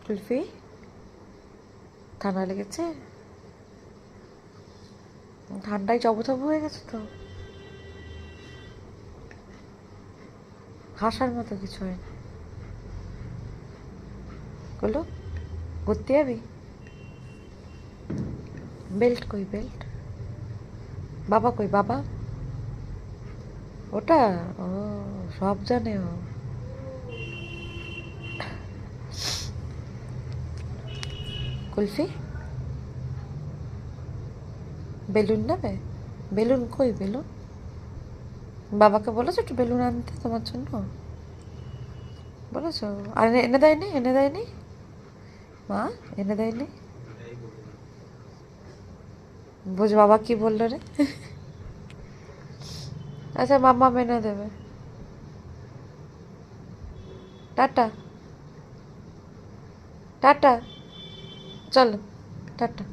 কুলফি ঠান্ডা লেগেছে? ঠান্ডায় জবথব হয়ে গেছে তো, হাসার মতো কিছু হয় না। বলো, ঘুরতে যাবি? বেল্ট কই, বেল্ট? বাবা কই, বাবা? ওটা, ও সব জানে ও। কুলফি, বেলুন নেবে? বেলুন কই, বেলুন? বাবাকে বলেছো একটু বেলুন আনতে তোমার জন্য? বলেছো? আর এনে দেয়নি, এনে দেয়নি মা? এনে দেয়নি? বুঝ, বাবা কি বললো রে? আচ্ছা, মাম্মা এনে দেবে। টাটা, টাটা, চলো, টাটা।